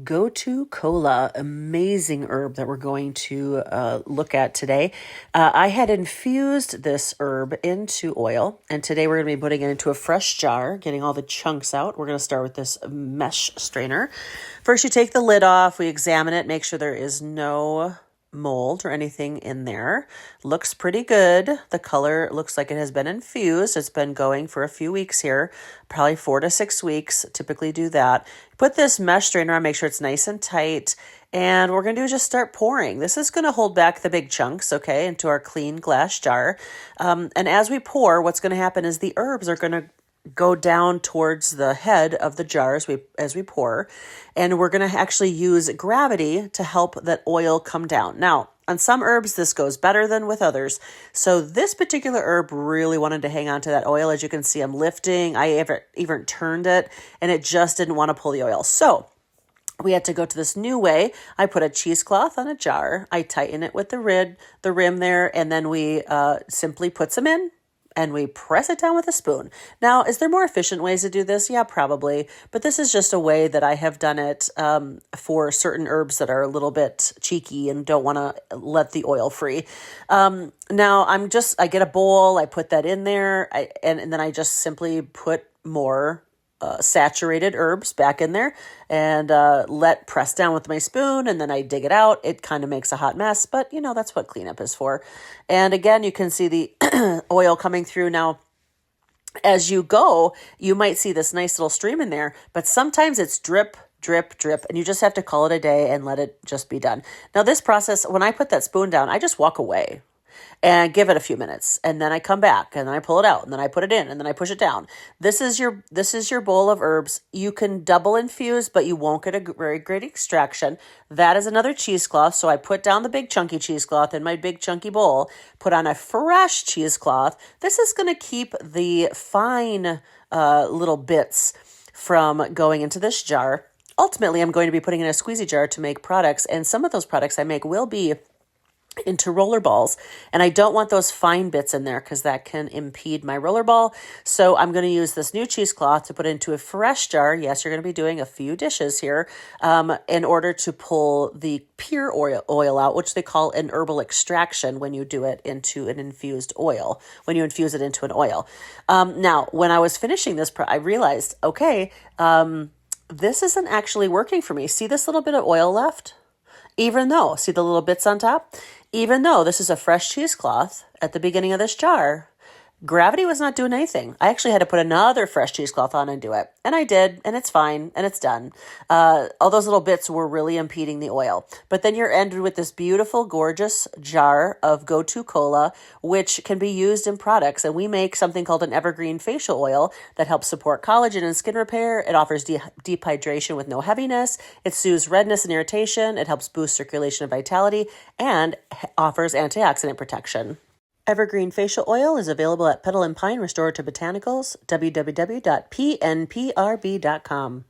Gotu Kola, amazing herb that we're going to look at today. I had infused this herb into oil, and today we're going to be putting it into a fresh jar, getting all the chunks out. We're going to start with this mesh strainer. First, you take the lid off, we examine it, make sure there is no mold or anything in there. Looks pretty good. The color looks like it has been infused. It's been going for a few weeks here, probably 4 to 6 weeks. Typically do that. Put this mesh strainer on, make sure it's nice and tight. And we're going to do is just start pouring. This is going to hold back the big chunks, okay, into our clean glass jar. And as we pour, what's going to happen is the herbs are going to go down towards the head of the jar as we pour, and we're going to actually use gravity to help that oil come down. Now, on some herbs, this goes better than with others. So this particular herb really wanted to hang on to that oil. As you can see, I'm lifting. I even turned it, and it just didn't want to pull the oil. So we had to go to this new way. I put a cheesecloth on a jar. I tighten it with the rim there, and then we simply put some in, and we press it down with a spoon. Now, is there more efficient ways to do this? Yeah, probably. But this is just a way that I have done it for certain herbs that are a little bit cheeky and don't want to let the oil free. Now, I get a bowl, I put that in there, and then I just simply put more saturated herbs back in there and press down with my spoon, and then I dig it out. It kind of makes a hot mess, but that's what cleanup is for. And again, you can see the oil coming through. Now, as you go, you might see this nice little stream in there, but sometimes it's drip, drip, drip, and you just have to call it a day and let it just be done. Now, this process, when I put that spoon down, I just walk away and give it a few minutes, and then I come back and then I pull it out and then I put it in and then I push it down. This is your bowl of herbs. You can double infuse, but you won't get a very great extraction. That is another cheesecloth. So I put down the big chunky cheesecloth in my big chunky bowl, put on a fresh cheesecloth. This is going to keep the fine little bits from going into this jar. Ultimately, I'm going to be putting in a squeezy jar to make products, and some of those products I make will be into roller balls, and I don't want those fine bits in there because that can impede my roller ball. So I'm going to use this new cheesecloth to put into a fresh jar. Yes, you're going to be doing a few dishes here in order to pull the pure oil out, which they call an herbal extraction when you do it into an infused oil, when you infuse it into an oil. Now, when I was finishing this, I realized, okay, this isn't actually working for me. See this little bit of oil left? See the little bits on top? Even though this is a fresh cheesecloth at the beginning of this jar, gravity was not doing anything. I actually had to put another fresh cheesecloth on and do it. And I did, and it's fine, and it's done. All those little bits were really impeding the oil. But then you're ended with this beautiful, gorgeous jar of Gotu Kola, which can be used in products. And we make something called an evergreen facial oil that helps support collagen and skin repair. It offers deep hydration with no heaviness. It soothes redness and irritation. It helps boost circulation and vitality, and offers antioxidant protection. Evergreen Facial Oil is available at Petal and Pine Restorative Botanicals, www.pnprb.com.